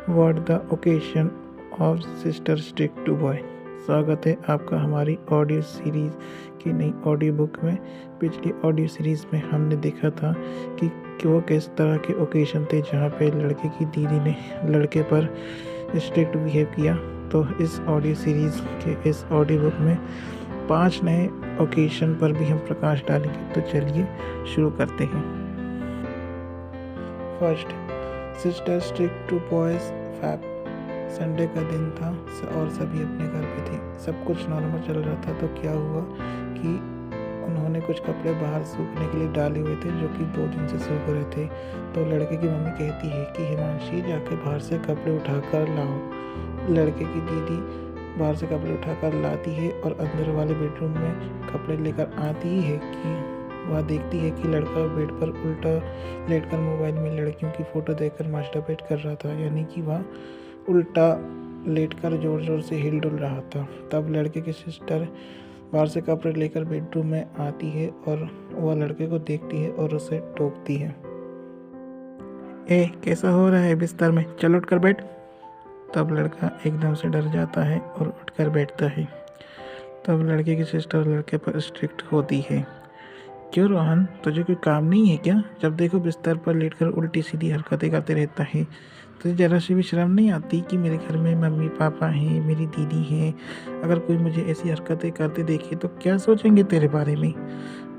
What the occasion of sister stick to boy. स्वागत है आपका हमारी ऑडियो सीरीज़ की नई ऑडियो बुक में। पिछली ऑडियो सीरीज़ में हमने देखा था कि वो किस तरह के ओकेशन थे जहाँ पे लड़के की दीदी ने लड़के पर स्ट्रिक्ट बिहेव किया। तो इस ऑडियो सीरीज़ के इस ऑडियो बुक में 5 नए ओकेशन पर भी हम प्रकाश डालेंगे। तो चलिए शुरू करते हैं। First, sister stick to boys fap. Sunday का दिन था और सभी अपने घर पे थे। सब कुछ नॉर्मल चल रहा था। तो क्या हुआ कि उन्होंने कुछ कपड़े बाहर सूखने के लिए डाले हुए थे जो कि 2 दिन से सूख रहे थे। तो लड़के की मम्मी कहती है कि हिमांशी जाके बाहर से कपड़े उठाकर लाओ। लड़के की दीदी बाहर से कपड़े उठाकर लाती है और अंदर वाले बेडरूम में कपड़े लेकर आती है कि वह देखती है कि लड़का बेड पर उल्टा लेटकर मोबाइल में लड़कियों की फ़ोटो देखकर मास्टरबेट कर रहा था, यानी कि वह उल्टा लेटकर ज़ोर ज़ोर से हिल डुल रहा था। तब लड़के की सिस्टर बाहर से कपड़े लेकर बेडरूम में आती है और वह लड़के को देखती है और उसे टोकती है। कैसा हो रहा है बिस्तर में, चल उठ कर बैठ। तब लड़का एकदम से डर जाता है और उठकर बैठता है। तब लड़के की सिस्टर लड़के पर स्ट्रिक्ट होती है। क्यों रोहन, तुझे कोई काम नहीं है क्या? जब देखो बिस्तर पर लेटकर उल्टी सीधी हरकतें करते रहता है। तुझे ज़रा सी भी शर्म नहीं आती कि मेरे घर में मम्मी पापा हैं, मेरी दीदी है। अगर कोई मुझे ऐसी हरकतें करते देखे तो क्या सोचेंगे तेरे बारे में?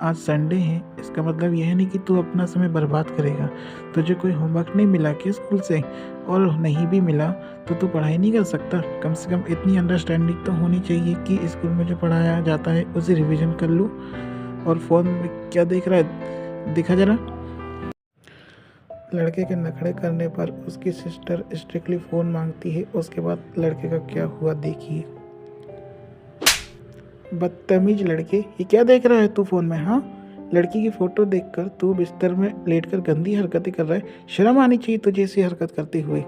आज संडे है, इसका मतलब यह नहीं कि तू अपना समय बर्बाद करेगा। तुझे कोई होमवर्क नहीं मिला क्या स्कूल से? और नहीं भी मिला तो तू पढ़ाई नहीं कर सकता? कम से कम इतनी अंडरस्टैंडिंग तो होनी चाहिए कि स्कूल में जो पढ़ाया जाता है उसे रिवीजन कर लूँ। और फ़ोन में क्या देख रहा है, दिखा जरा। लड़के के नखरे करने पर उसकी सिस्टर स्ट्रिक्टली फ़ोन मांगती है। उसके बाद लड़के का क्या हुआ देखिए। बदतमीज लड़के, ये क्या देख रहा है तू फ़ोन में? हाँ, लड़की की फ़ोटो देखकर तू बिस्तर में लेटकर गंदी हरकतें कर रहा है। शर्म आनी चाहिए तुझे ऐसी हरकत करते हुए।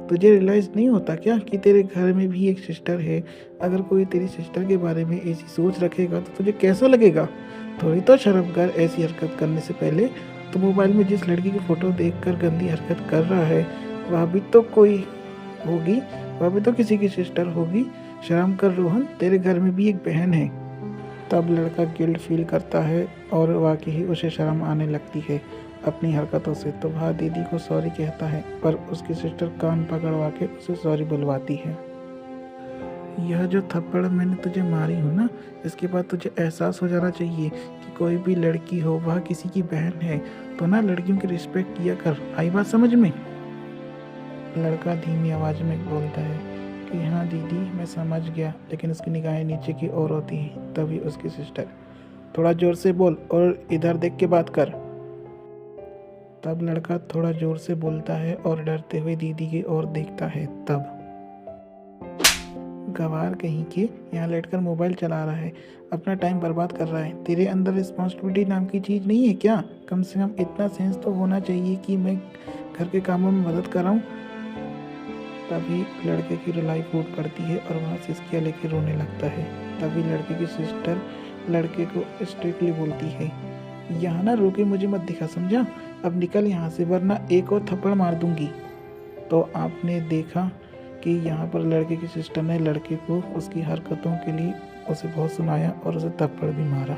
तुझे रियलाइज़ नहीं होता क्या कि तेरे घर में भी एक सिस्टर है? अगर कोई तेरी सिस्टर के बारे में ऐसी सोच रखेगा तो तुझे कैसा लगेगा? थोड़ी तो शर्म कर। ऐसी हरकत करने से पहले तो मोबाइल में जिस लड़की की फ़ोटो देखकर गंदी हरकत कर रहा है वह भी तो कोई होगी, वह भी तो किसी की सिस्टर होगी। शर्म कर रोहन, तेरे घर में भी एक बहन है। तब लड़का गिल्ट फील करता है और वाकई ही उसे शर्म आने लगती है अपनी हरकतों से। तो वह दीदी को सॉरी कहता है पर उसकी सिस्टर कान पकड़वा के उसे सॉरी बुलवाती है। यह जो थप्पड़ मैंने तुझे मारी हूँ ना, इसके बाद तुझे एहसास हो जाना चाहिए कि कोई भी लड़की हो वह किसी की बहन है। तो ना लड़कियों की रिस्पेक्ट किया कर। आई बात समझ में? लड़का धीमी आवाज़ में बोलता है कि हाँ दीदी मैं समझ गया, लेकिन उसकी निगाहें नीचे की ओर होती हैं। तभी उसकी सिस्टर, थोड़ा ज़ोर से बोल और इधर देख के बात कर। तब लड़का थोड़ा ज़ोर से बोलता है और डरते हुए दीदी की ओर देखता है। तब गवार कहीं के, यहाँ लेटकर मोबाइल चला रहा है, अपना टाइम बर्बाद कर रहा है। तेरे अंदर रिस्पॉन्सिबिलिटी नाम की चीज़ नहीं है क्या? कम से कम इतना सेंस तो होना चाहिए कि मैं घर के कामों में मदद कर रहा हूँ। तभी लड़के की रुलाई फूट पड़ती है और वहाँ सिसकियाँ लेके रोने लगता है। तभी लड़के की सिस्टर लड़के को स्ट्रिक्टली बोलती है, यहाँ ना रोके मुझे मत दिखा, समझा? अब निकल यहाँ से वरना एक और थप्पड़ मार दूंगी। तो आपने देखा कि यहाँ पर लड़के की सिस्टर ने लड़के को उसकी हरकतों के लिए उसे बहुत सुनाया और उसे थप्पड़ भी मारा।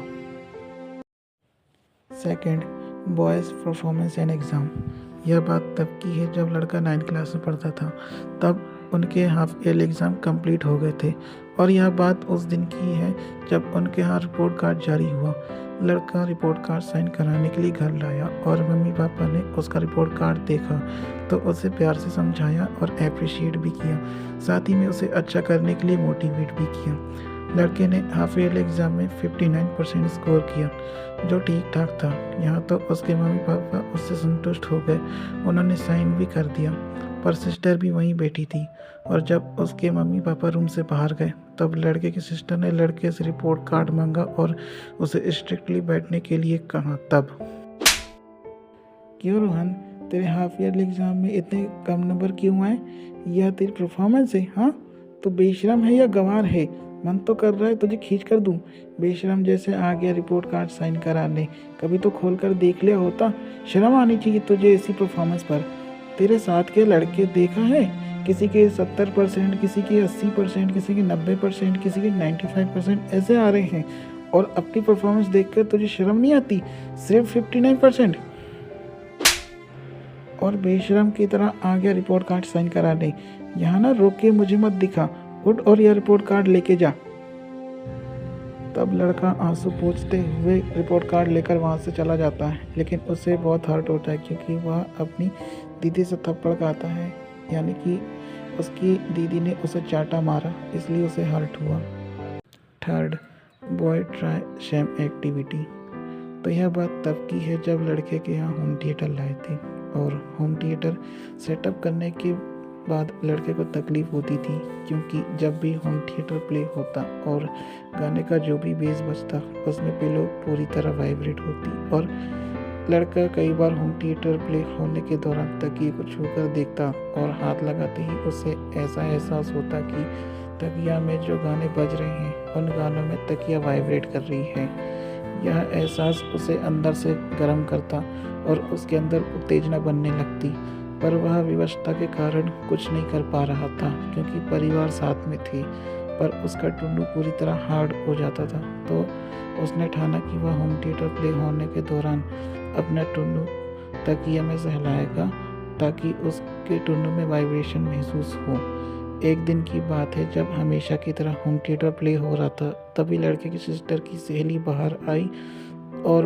Second, boys performance and exam. यह बात तब की है जब लड़का 9th क्लास में पढ़ता था। तब उनके हाफ ईयरली एग्ज़ाम कंप्लीट हो गए थे और यह बात उस दिन की है जब उनके यहाँ रिपोर्ट कार्ड जारी हुआ। लड़का रिपोर्ट कार्ड साइन कराने के लिए घर लाया और मम्मी पापा ने उसका रिपोर्ट कार्ड देखा तो उसे प्यार से समझाया और अप्रिशिएट भी किया। साथ ही में उसे अच्छा करने के लिए मोटिवेट भी किया। लड़के ने हाफ ईयरली एग्ज़ाम में 59% स्कोर किया, जो ठीक ठाक था। यहाँ तो उसके मम्मी पापा उससे संतुष्ट हो गए, उन्होंने साइन भी कर दिया। पर सिस्टर भी वहीं बैठी थी और जब उसके मम्मी पापा रूम से बाहर गए तब लड़के की सिस्टर ने लड़के से रिपोर्ट कार्ड मांगा और उसे स्ट्रिक्टली बैठने के लिए कहा। तब क्यों रोहन, तेरे हाफ ईयरली एग्ज़ाम में इतने कम नंबर क्यों आए? यह तेरी परफॉर्मेंस है? हाँ, तो बेशरम है या गंवार है? मन तो कर रहा है तुझे खींच कर दूं। बेशरम जैसे आ गया रिपोर्ट कार्ड साइन कराने, कभी तो खोल कर देख लिया होता। शर्म आनी चाहिए तुझे ऐसी परफॉर्मेंस पर। तेरे साथ के लड़के देखा है किसी के 70%, किसी के 80%, किसी के 90%, किसी के 95% ऐसे आ रहे हैं, और अपनी परफॉर्मेंस देखकर तुझे शर्म नहीं आती? सिर्फ 59%। और बेशरम की तरह आ गया रिपोर्ट कार्ड साइन कराने। यहाँ ना रोक के मुझे मत दिखा, उठ और यह रिपोर्ट कार्ड लेके जा। तब लड़का आंसू पोंछते हुए रिपोर्ट कार्ड लेकर वहाँ से चला जाता है, लेकिन उसे बहुत हर्ट होता है क्योंकि वह अपनी दीदी से थप्पड़ खाता है, यानी कि उसकी दीदी ने उसे चाटा मारा, इसलिए उसे हर्ट हुआ। Third, boy try shame activity. तो यह बात तब की है जब लड़के के यहाँ होम थिएटर लाए थे, और होम थिएटर सेटअप करने के बाद लड़के को तकलीफ़ होती थी, क्योंकि जब भी होम थिएटर प्ले होता और गाने का जो भी बेस बजता उसमें पिलो पूरी तरह वाइब्रेट होती, और लड़का कई बार होम थिएटर प्ले होने के दौरान तकिए को छूकर देखता और हाथ लगाते ही उसे ऐसा एहसास होता कि तकिया में जो गाने बज रहे हैं उन गानों में तकिया वाइब्रेट कर रही है। यह एहसास उसे अंदर से गर्म करता और उसके अंदर उत्तेजना बनने लगती, पर वह विवशता के कारण कुछ नहीं कर पा रहा था क्योंकि परिवार साथ में थी। पर उसका टुन्नू पूरी तरह हार्ड हो जाता था, तो उसने ठाना कि वह होम थिएटर प्ले होने के दौरान अपना टुन्नू तकिए में सहलाएगा ताकि उसके टुन्नू में वाइब्रेशन महसूस हो। एक दिन की बात है जब हमेशा की तरह होम थिएटर प्ले हो रहा था, तभी लड़के की सिस्टर की सहेली बाहर आई और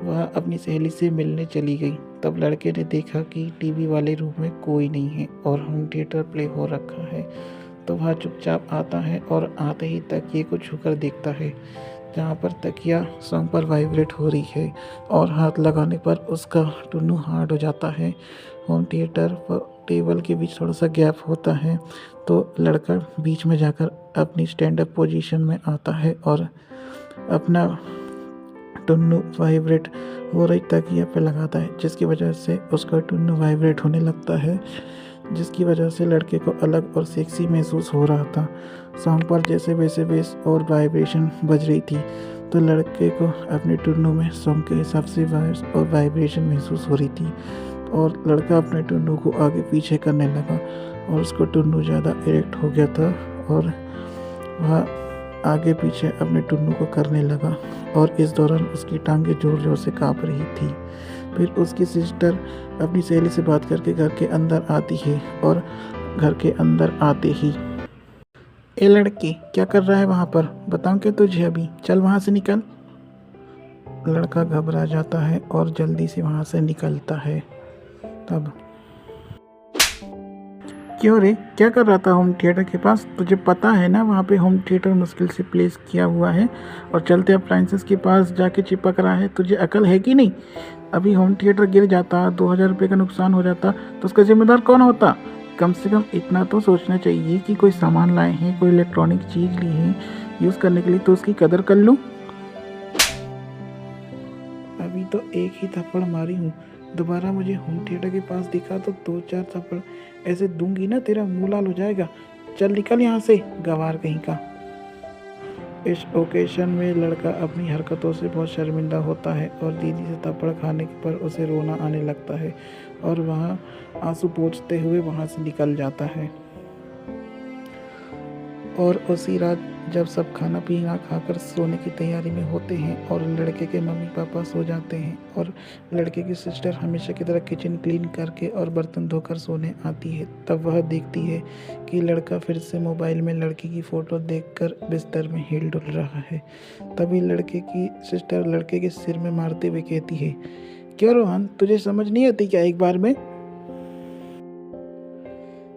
वह अपनी सहेली से मिलने चली गई। तब लड़के ने देखा कि टीवी वाले रूम में कोई नहीं है और होम थिएटर प्ले हो रखा है, तो वह चुपचाप आता है और आते ही तकिए को छूकर देखता है जहाँ पर तकिया सॉन्ग पर वाइब्रेट हो रही है, और हाथ लगाने पर उसका टुन्नू हार्ड हो जाता है। होम थिएटर पर टेबल के बीच थोड़ा सा गैप होता है, तो लड़का बीच में जाकर अपनी स्टैंड अप पोजीशन में आता है और अपना टुन्नू वाइब्रेट हो रही तकिया पे लगाता है, जिसकी वजह से उसका टुन्नू वाइब्रेट होने लगता है, जिसकी वजह से लड़के को अलग और सेक्सी महसूस हो रहा था। सॉन्ग पर जैसे वैसे बेस और वाइब्रेशन बज रही थी, तो लड़के को अपने टुन्नू में सॉन्ग के हिसाब से वॉइस और वाइब्रेशन महसूस हो रही थी, और लड़का अपने टुन्नू को आगे पीछे करने लगा और उसको टुन्नू ज़्यादा इरेक्ट हो गया था और वह आगे पीछे अपने टुन्नू को करने लगा, और इस दौरान उसकी टांगें जोर जोर से काँप रही थी। फिर उसकी सिस्टर अपनी सहेली से बात करके घर के अंदर आती है, और घर के अंदर आते ही, ए लड़की क्या कर रहा है वहाँ पर, बताऊँ क्या तुझे अभी, चल वहाँ से निकल। लड़का घबरा जाता है और जल्दी से वहाँ से निकलता है। तब क्यों रे, क्या कर रहा था होम थिएटर के पास? तुझे पता है ना वहाँ पे होम थिएटर मुश्किल से प्लेस किया हुआ है और चलते अप्लायंसेस के पास जाके चिपक रहा है। तुझे अकल है कि नहीं? अभी होम थिएटर गिर जाता, 2000 रुपये का नुकसान हो जाता, तो उसका जिम्मेदार कौन होता? कम से कम इतना तो सोचना चाहिए कि कोई सामान लाए हैं, कोई इलेक्ट्रॉनिक चीज़ ली है यूज़ करने के लिए, तो उसकी कदर कर लूँ। अभी तो एक ही थप्पड़ मारी हूँ, दोबारा मुझे होम थिएटर के पास दिखा तो 2-4 थप्पड़ ऐसे दूंगी ना, तेरा मुंह लाल हो जाएगा। चल निकल यहाँ से, गंवार कहीं का। इस ओकेशन में लड़का अपनी हरकतों से बहुत शर्मिंदा होता है और दीदी से थप्पड़ खाने पर उसे रोना आने लगता है और वह आंसू पोंछते हुए वहाँ से निकल जाता है। और उसी रात जब सब खाना पीना खाकर सोने की तैयारी में होते हैं और लड़के के मम्मी पापा सो जाते हैं और लड़के की सिस्टर हमेशा की तरह किचन क्लीन करके और बर्तन धोकर सोने आती है, तब वह देखती है कि लड़का फिर से मोबाइल में लड़की की फ़ोटो देखकर बिस्तर में हिल डुल रहा है। तभी लड़के की सिस्टर लड़के के सिर में मारते हुए कहती है, क्यों रोहन, तुझे समझ नहीं आती क्या एक बार में?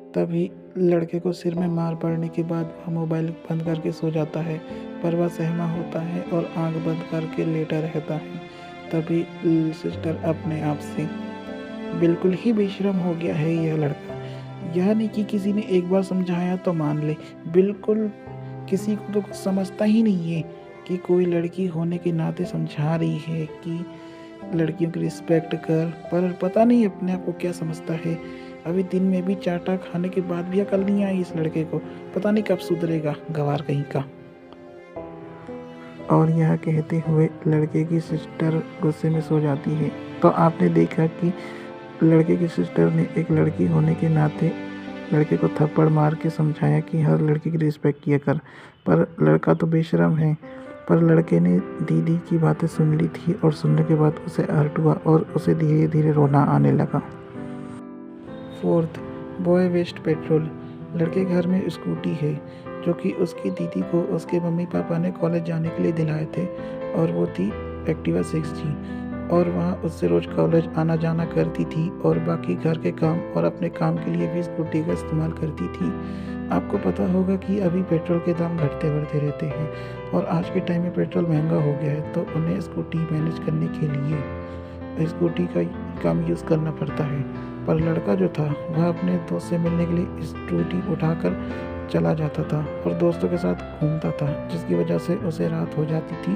तभी लड़के को सिर में मार पड़ने के बाद वह मोबाइल बंद करके सो जाता है, पर वह सहमा होता है और आंख बंद करके लेटा रहता है। तभी सिस्टर अपने आप से, बिल्कुल ही बेशरम हो गया है यह लड़का, यह नहीं कि किसी ने एक बार समझाया तो मान ले, बिल्कुल किसी को तो कुछ समझता ही नहीं है कि कोई लड़की होने के नाते समझा रही है कि लड़कियों की रिस्पेक्ट कर, पर पता नहीं अपने आप को क्या समझता है। अभी दिन में भी चाटा खाने के बाद भी अकल नहीं आई इस लड़के को, पता नहीं कब सुधरेगा, गंवार कहीं का। और यह कहते हुए लड़के की सिस्टर गुस्से में सो जाती है। तो आपने देखा कि लड़के की सिस्टर ने एक लड़की होने के नाते लड़के को थप्पड़ मार के समझाया कि हर लड़की की रिस्पेक्ट किया कर, पर लड़का तो बेशरम है। पर लड़के ने दीदी की बातें सुन ली थी और सुनने के बाद उसे हर्ट हुआ और उसे धीरे धीरे रोना आने लगा। 4th, boy waste petrol. लड़के के घर में स्कूटी है जो कि उसकी दीदी को उसके मम्मी पापा ने कॉलेज जाने के लिए दिलाए थे, और वो थी एक्टिवा 6G, और वहाँ उससे रोज़ कॉलेज आना जाना करती थी और बाकी घर के काम और अपने काम के लिए भी स्कूटी का इस्तेमाल करती थी। आपको पता होगा कि अभी पेट्रोल के दाम घटते बढ़ते रहते हैं और आज के टाइम में पेट्रोल महंगा हो गया है, तो उन्हें स्कूटी मैनेज करने के लिए स्कूटी का काम यूज़ करना पड़ता है। पर लड़का जो था वह अपने दोस्त से मिलने के लिए स्कूटी उठाकर चला जाता था और दोस्तों के साथ घूमता था, जिसकी वजह से उसे रात हो जाती थी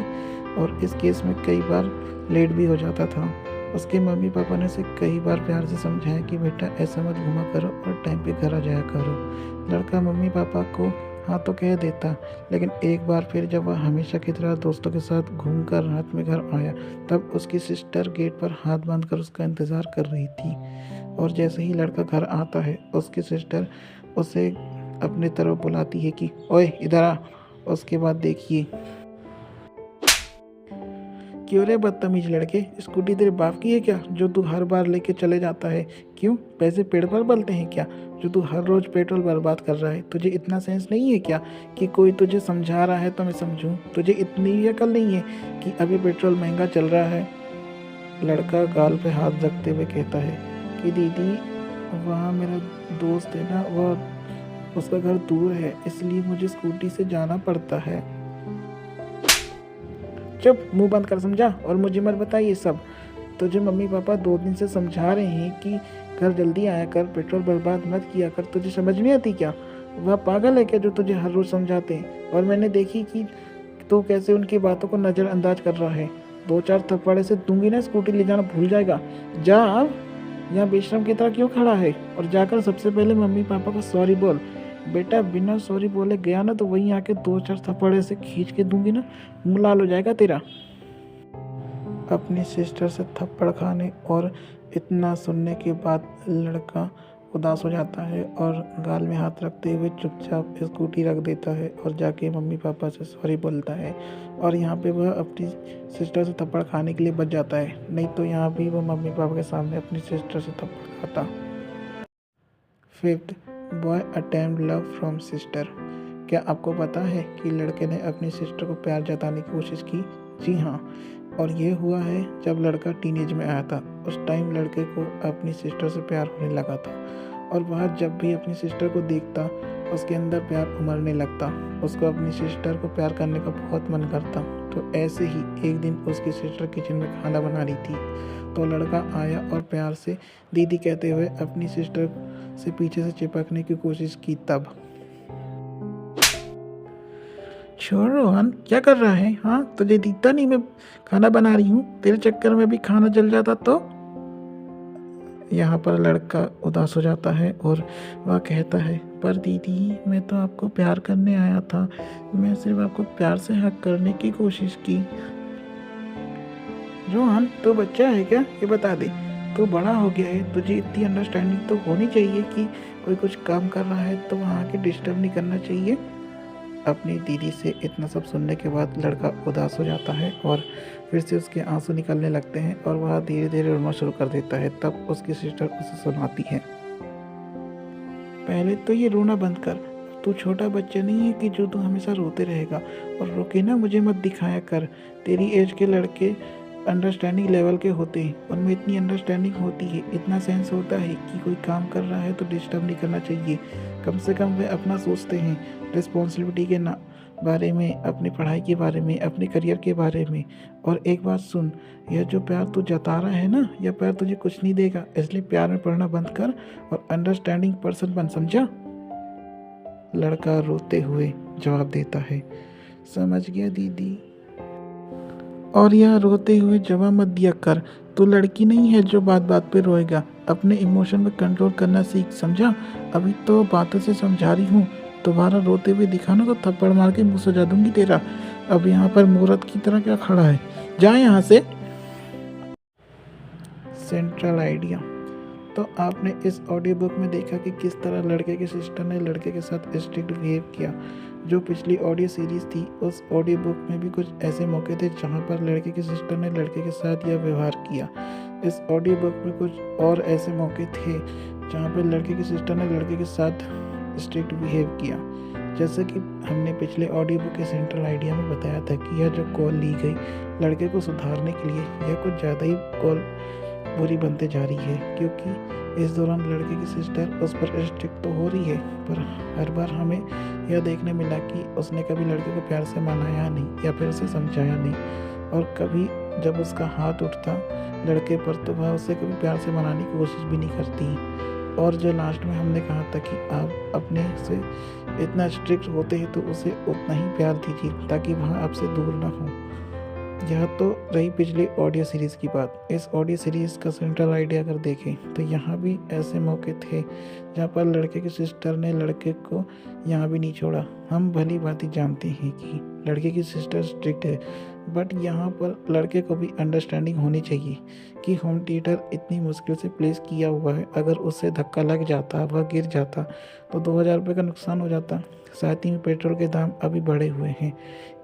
और इस केस में कई बार लेट भी हो जाता था। उसके मम्मी पापा ने उसे कई बार प्यार से समझाया कि बेटा ऐसा मत घूमा करो और टाइम पे घर आ जाया करो। लड़का मम्मी पापा को हाँ तो कह देता, लेकिन एक बार फिर जब वह हमेशा की तरह दोस्तों के साथ घूमकर रात में घर आया, तब उसकी सिस्टर गेट पर हाथ बांधकर उसका इंतज़ार कर रही थी। और जैसे ही लड़का घर आता है, उसकी सिस्टर उसे अपने तरफ बुलाती है कि ओए इधर आ। उसके बाद देखिए, क्यों रे बदतमीज लड़के, स्कूटी तेरे बाप की है क्या जो तू हर बार लेके चले जाता है? क्यों, पैसे पेड़ पर बलते हैं क्या जो तू हर रोज़ पेट्रोल बर्बाद कर रहा है? तुझे इतना सेंस नहीं है क्या कि कोई तुझे समझा रहा है तो मैं समझूं? तुझे इतनी भी अकल नहीं है कि अभी पेट्रोल महंगा चल रहा है? लड़का गाल पे हाथ रखते हुए कहता है कि दीदी, वहाँ मेरा दोस्त है ना, वह उसका घर दूर है, इसलिए मुझे स्कूटी से जाना पड़ता है। चुप, मुंह बंद कर, समझा? और मुझे मत बता ये सब। तुझे मम्मी पापा 2 दिन से समझा रहे हैं कि घर जल्दी आया कर, पेट्रोल बर्बाद मत किया कर। तुझे समझ नहीं आती क्या? वह पागल है क्या जो तुझे हर रोज़ समझाते हैं? और मैंने देखी कि तू कैसे उनकी बातों को नज़रअंदाज कर रहा है। 2-4 थप्पड़े से दूंगी ना, स्कूटी ले जाना भूल जाएगा। जा अब, यहाँ बेशरम की तरह क्यों खड़ा है? और जाकर सबसे पहले मम्मी पापा को सॉरी बोल। बेटा, बिना सॉरी बोले गया ना तो वहीं आके 2-4 थप्पड़े से खींच के दूंगी ना, मुँह लाल हो जाएगा तेरा। अपनी सिस्टर से थप्पड़ खाने और इतना सुनने के बाद लड़का उदास हो जाता है और गाल में हाथ रखते हुए चुपचाप स्कूटी रख देता है और जाके मम्मी पापा से सॉरी बोलता है। और यहाँ पे वह अपनी सिस्टर से थप्पड़ खाने के लिए बच जाता है, नहीं तो यहाँ भी वह मम्मी पापा के सामने अपनी सिस्टर से थप्पड़ खाता। 5th, boy attempt love from sister. क्या आपको पता है कि लड़के ने अपनी सिस्टर को प्यार जताने की कोशिश की? जी हाँ, और ये हुआ है जब लड़का टीनेज में आया था। उस टाइम लड़के को अपनी सिस्टर से प्यार होने लगा था और वह जब भी अपनी सिस्टर को देखता उसके अंदर प्यार उमड़ने लगता। उसको अपनी सिस्टर को प्यार करने का बहुत मन करता। तो ऐसे ही एक दिन उसकी सिस्टर किचन में खाना बना रही थी, तो लड़का आया और प्यार से दीदी कहते हुए अपनी सिस्टर से पीछे से चिपकने की कोशिश की। तब छोड़ रोहन, क्या कर रहा है? हाँ, तुझे दिखता नहीं मैं खाना बना रही हूँ? तेरे चक्कर में भी खाना जल जाता तो? यहाँ पर लड़का उदास हो जाता है और वह कहता है, पर दीदी, मैं तो आपको प्यार करने आया था, मैं सिर्फ आपको प्यार से हक करने की कोशिश की। रोहन, तू बच्चा है क्या? ये बता दे, तू बड़ा हो गया है, तुझे इतनी अंडरस्टैंडिंग तो होनी चाहिए कि कोई कुछ काम कर रहा है तो वहाँ आके डिस्टर्ब नहीं करना चाहिए। अपनी दीदी से इतना सब सुनने के बाद लड़का उदास हो जाता है और फिर से उसके आंसू निकलने लगते हैं और वह धीरे धीरे रोना शुरू कर देता है। तब उसकी सिस्टर उसे सुनाती है, पहले तो ये रोना बंद कर, तू छोटा बच्चा नहीं है कि जो तू हमेशा रोते रहेगा। और रोके ना मुझे मत दिखाया कर। तेरी एज के लड़के अंडरस्टैंडिंग लेवल के होते हैं, उनमें इतनी अंडरस्टैंडिंग होती है, इतना सेंस होता है कि कोई काम कर रहा है तो डिस्टर्ब नहीं करना चाहिए। कम से कम वे अपना सोचते हैं, रिस्पॉन्सिबिलिटी के ना बारे में, अपनी पढ़ाई के बारे में, अपने करियर के बारे में। और एक बात सुन, यह जो प्यार तू जता रहा है ना, यह प्यार तुझे कुछ नहीं देगा, इसलिए प्यार में पढ़ना बंद कर और अंडरस्टैंडिंग पर्सन बन, समझा? लड़का रोते हुए जवाब देता है, समझ गया दीदी। और यह रोते हुए जवाब मत दिया कर, तू लड़की नहीं है जो बात बात पे रोएगा। अपने इमोशन पे कंट्रोल करना सीख, समझा? अभी तो बातों से समझा रही हूँ, दोबारा रोते हुए दिखाना तो थप्पड़ मार के मुंह सजा दूंगी तेरा। अब यहाँ पर मूर्त की तरह क्या खड़ा है, जा यहाँ से। सेंट्रल आइडिया, तो आपने इस ऑडियो बुक में देखा कि किस तरह लड़के की सिस्टर ने लड़के के साथ स्ट्रिक्ट बिहेव किया। जो पिछली ऑडियो सीरीज़ थी उस ऑडियो बुक में भी कुछ ऐसे मौके थे जहाँ पर लड़के की सिस्टर ने लड़के के साथ यह व्यवहार किया। इस ऑडियो बुक में कुछ और ऐसे मौके थे जहाँ पर लड़के की सिस्टर ने लड़के के साथ स्ट्रिक्ट बिहेव किया। जैसे कि हमने पिछले ऑडियो बुक के सेंट्रल आइडिया में बताया था कि यह जो कॉल ली गई लड़के को सुधारने के लिए, यह कुछ ज़्यादा ही कॉल बुरी बनते जा रही है, क्योंकि इस दौरान लड़के की सिस्टर उस पर स्ट्रिक्ट तो हो रही है, पर हर बार हमें यह देखने मिला कि उसने कभी लड़के को प्यार से मनाया नहीं या फिर उसे समझाया नहीं, और कभी जब उसका हाथ उठता लड़के पर तो वह उसे कभी प्यार से मनाने की कोशिश भी नहीं करती। और जो लास्ट में हमने कहा था कि आप अपने से इतना स्ट्रिक्ट होते हैं तो उसे उतना ही प्यार दीजिए ताकि वह आपसे दूर ना हो। यह तो रही पिछली ऑडियो सीरीज़ की बात। इस ऑडियो सीरीज़ का सेंट्रल आइडिया अगर देखें तो यहाँ भी ऐसे मौके थे जहाँ पर लड़के की सिस्टर ने लड़के को यहाँ भी नहीं छोड़ा। हम भली भांति जानते हैं कि लड़के की सिस्टर स्ट्रिक्ट है, बट यहाँ पर लड़के को भी अंडरस्टैंडिंग होनी चाहिए कि होम थिएटर इतनी मुश्किल से प्लेस किया हुआ है, अगर उससे धक्का लग जाता, वह गिर जाता तो 2000 रुपये का नुकसान हो जाता। साथ ही में पेट्रोल के दाम अभी बढ़े हुए हैं।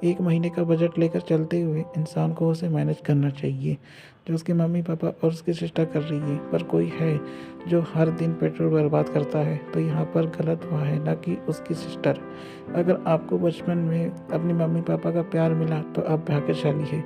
1 महीने का बजट लेकर चलते हुए इंसान को उसे मैनेज करना चाहिए, जो उसके मम्मी पापा और उसकी सिस्टर कर रही है। पर कोई है जो हर दिन पेट्रोल बर्बाद करता है, तो यहाँ पर गलत हुआ है, ना कि उसकी सिस्टर। अगर आपको बचपन में अपने मम्मी पापा का प्यार मिला तो आप भाग्यशाली है,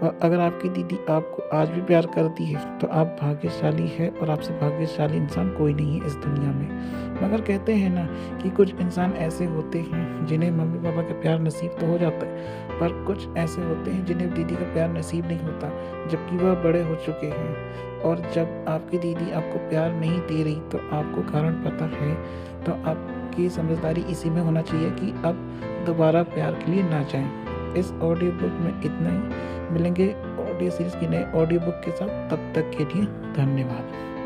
और अगर आपकी दीदी आपको आज भी प्यार करती है तो आप भाग्यशाली है, और आपसे भाग्यशाली इंसान कोई नहीं है इस दुनिया में। मगर कहते हैं ना कि कुछ इंसान ऐसे होते हैं जिन्हें मम्मी पापा का प्यार नसीब तो हो जाता है, पर कुछ ऐसे होते हैं जिन्हें दीदी का प्यार नसीब नहीं होता, जबकि वह बड़े हो चुके हैं। और जब आपकी दीदी आपको प्यार नहीं दे रही तो आपको कारण पता है, तो आपकी समझदारी इसी में होना चाहिए कि अब दोबारा प्यार के लिए ना जाएं। इस ऑडियो बुक में इतना ही। मिलेंगे ऑडियो सीरीज़ की नए ऑडियो बुक के साथ, तब तक के लिए धन्यवाद।